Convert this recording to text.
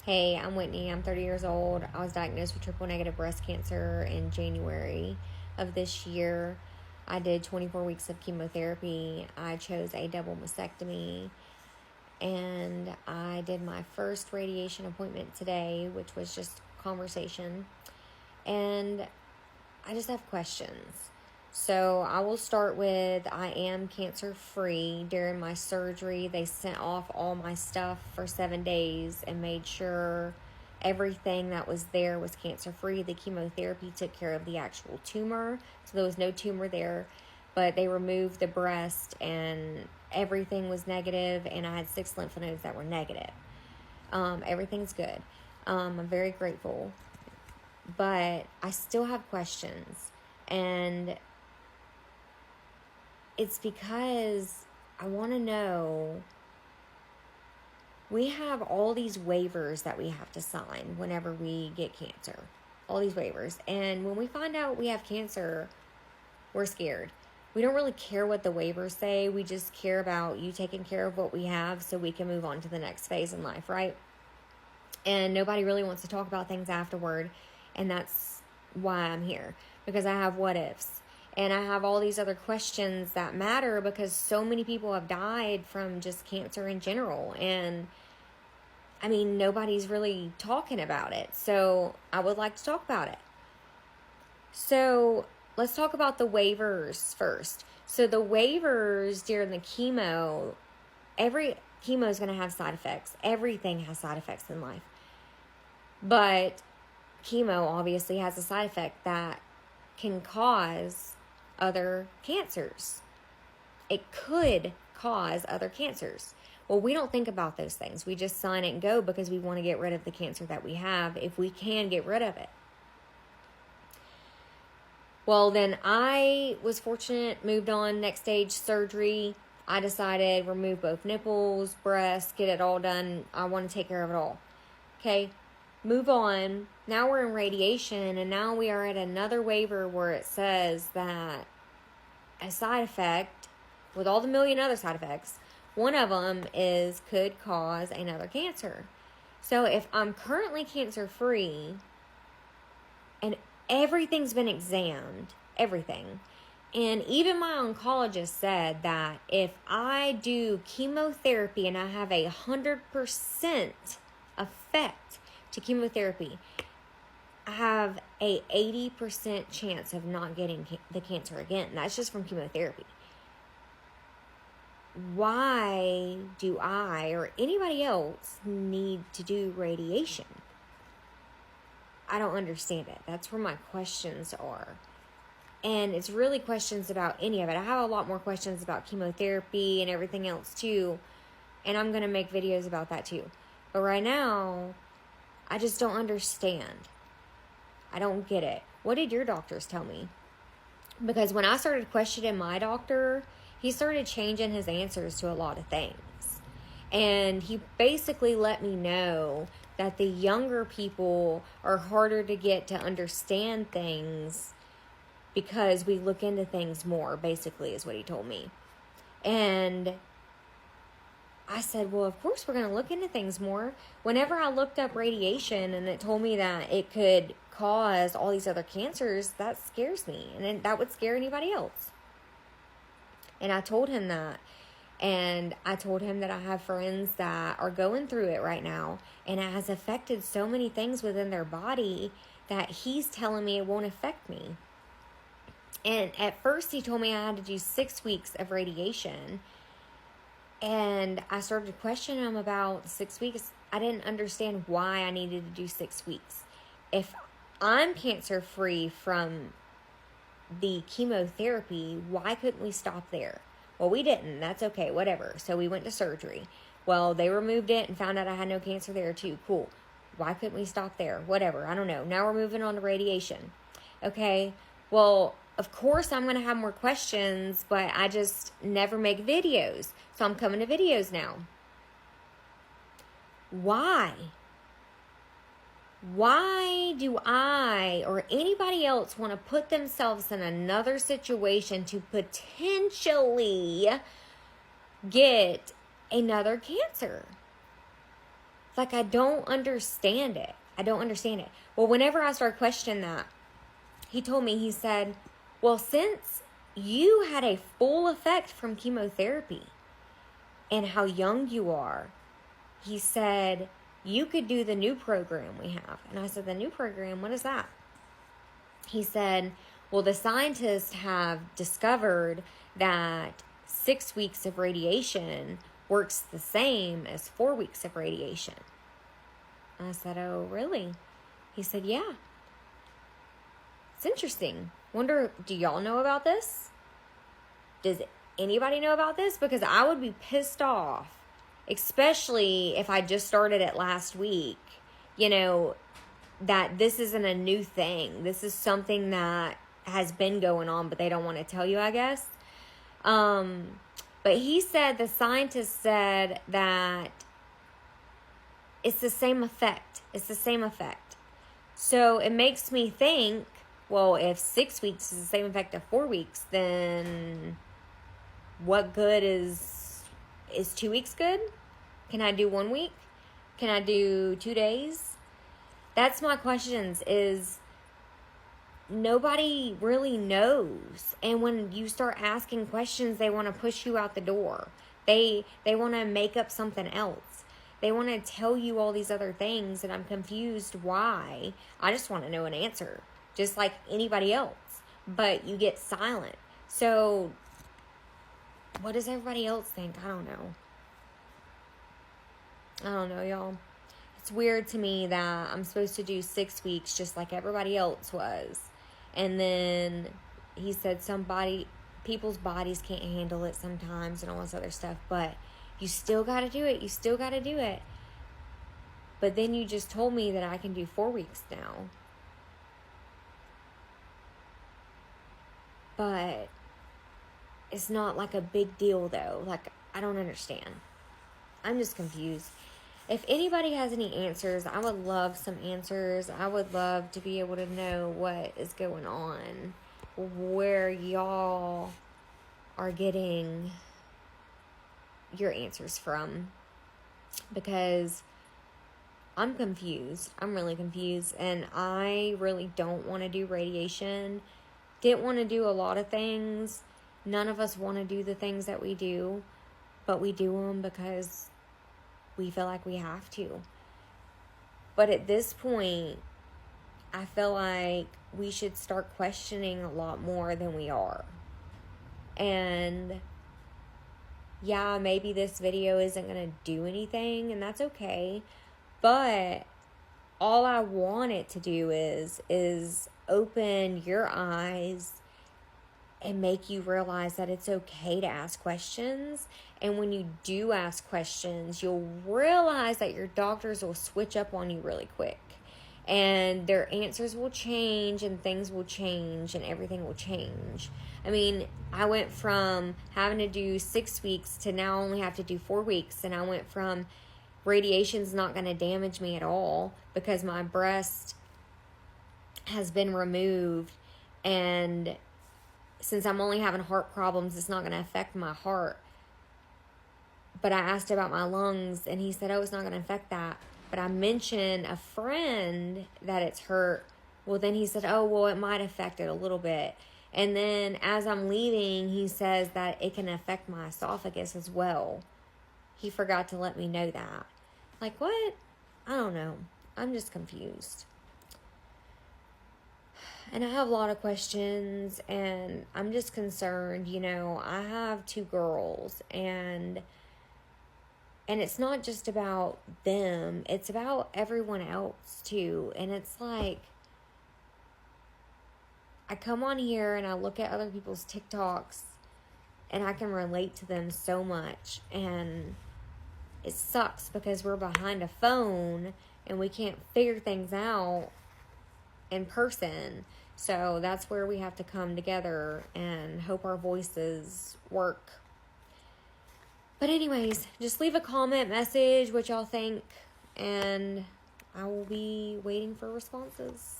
Hey, I'm Whitney. I'm 30 years old. I was diagnosed with triple negative breast cancer in January of this year. I did 24 weeks of chemotherapy. I chose a double mastectomy. And I did my first radiation appointment today, which was just conversation. And I just have questions. So I will start with I am cancer free. During my surgery, they sent off all my stuff for 7 days and made sure everything that was there was cancer free. The chemotherapy took care of the actual tumor, so there was no tumor there, but they removed the breast and everything was negative, and I had 6 lymph nodes that were negative. Everything's good. I'm very grateful, but I still have questions, and it's because I want to know, we have all these waivers that we have to sign whenever we get cancer. All these waivers. And when we find out we have cancer, we're scared. We don't really care what the waivers say. We just care about you taking care of what we have so we can move on to the next phase in life, right? And nobody really wants to talk about things afterward. And that's why I'm here. Because I have what ifs. And I have all these other questions that matter because so many people have died from just cancer in general. And I mean, nobody's really talking about it. So I would like to talk about it. So let's talk about the waivers first. So the waivers during the chemo, every chemo is going to have side effects. Everything has side effects in life. But chemo obviously has a side effect that can cause other cancers. It could cause other cancers. Well, we don't think about those things. We just sign it and go because we want to get rid of the cancer that we have if we can get rid of it. Well, then I was fortunate, moved on, next stage surgery. I decided remove both nipples, breasts, get it all done. I want to take care of it all. Okay, move on. Now we're in radiation, and now we are at another waiver where it says that a side effect, with all the million other side effects, one of them is could cause another cancer. So if I'm currently cancer free and everything's been examined, everything, and even my oncologist said that if I do chemotherapy and I have 100% effect to chemotherapy, I have a 80% chance of not getting the cancer again. That's just from chemotherapy. Why do I or anybody else need to do radiation? I don't understand it. That's where my questions are. And it's really questions about any of it. I have a lot more questions about chemotherapy and everything else too. And I'm going to make videos about that too. But right now, I just don't understand. I don't get it. What did your doctors tell me? Because when I started questioning my doctor, he started changing his answers to a lot of things. And he basically let me know that the younger people are harder to get to understand things because we look into things more, basically, is what he told me. And I said, well, of course we're going to look into things more. Whenever I looked up radiation and it told me that it could cause all these other cancers, that scares me. And that would scare anybody else. And I told him that. And I told him that I have friends that are going through it right now. And it has affected so many things within their body that he's telling me it won't affect me. And at first he told me I had to do 6 weeks of radiation. And I started questioning him about 6 weeks. I didn't understand why I needed to do 6 weeks. If I'm cancer free from the chemotherapy, why couldn't we stop there? Well, we didn't. That's okay, whatever. So we went to surgery. Well, they removed it and found out I had no cancer there too. Cool. Why couldn't we stop there? Whatever. I don't know. Now we're moving on to radiation. Okay. Well, of course I'm going to have more questions, but I just never make videos. So I'm coming to videos now. Why? Why do I or anybody else want to put themselves in another situation to potentially get another cancer? Like, I don't understand it. Well, whenever I started questioning that, he told me, he said, well, since you had a full effect from chemotherapy and how young you are, he said, you could do the new program we have. And I said, the new program, what is that? He said, well, the scientists have discovered that 6 weeks of radiation works the same as 4 weeks of radiation. And I said, oh, really? He said, yeah. It's interesting. Wonder, do y'all know about this? Does anybody know about this? Because I would be pissed off, especially if I just started it last week, that this isn't a new thing. This is something that has been going on, but they don't want to tell you, I guess. But he said, the scientists said that it's the same effect. So it makes me think, well, if 6 weeks is the same effect of 4 weeks, then what good is 2 weeks good? Can I do 1 week? Can I do 2 days? That's my questions, is nobody really knows. And when you start asking questions, they want to push you out the door. They want to make up something else. They want to tell you all these other things, and I'm confused why. I just want to know an answer, just like anybody else. But you get silent. So what does everybody else think? I don't know, y'all. It's weird to me that I'm supposed to do 6 weeks just like everybody else was. And then he said people's bodies can't handle it sometimes and all this other stuff. But you still got to do it. But then you just told me that I can do 4 weeks now. But it's not like a big deal, though. Like, I don't understand. I'm just confused. If anybody has any answers, I would love some answers. I would love to be able to know what is going on, where y'all are getting your answers from, because I'm confused. I'm really confused, and I really don't want to do radiation. Didn't want to do a lot of things. None of us want to do the things that we do, but we do them because we feel like we have to. But at this point, I feel like we should start questioning a lot more than we are. And yeah, maybe this video isn't going to do anything, and that's okay. But all I want it to do is open your eyes and make you realize that it's okay to ask questions. And when you do ask questions, you'll realize that your doctors will switch up on you really quick. And their answers will change, and things will change, and everything will change. I mean, I went from having to do 6 weeks to now only have to do 4 weeks. And I went from radiation's not going to damage me at all because my breast has been removed, and since I'm only having heart problems, it's not going to affect my heart. But I asked about my lungs, and he said, oh, it's not going to affect that. But I mentioned a friend that it's hurt. Well, then he said, oh, well, it might affect it a little bit. And then as I'm leaving, he says that it can affect my esophagus as well. He forgot to let me know that. Like, what? I don't know. I'm just confused. And I have a lot of questions, and I'm just concerned. I have 2 girls, and it's not just about them. It's about everyone else, too. And it's like, I come on here, and I look at other people's TikToks, and I can relate to them so much. And it sucks because we're behind a phone, and we can't figure things out in person. So that's where we have to come together and hope our voices work. But anyways, just leave a comment message what y'all think, and I will be waiting for responses.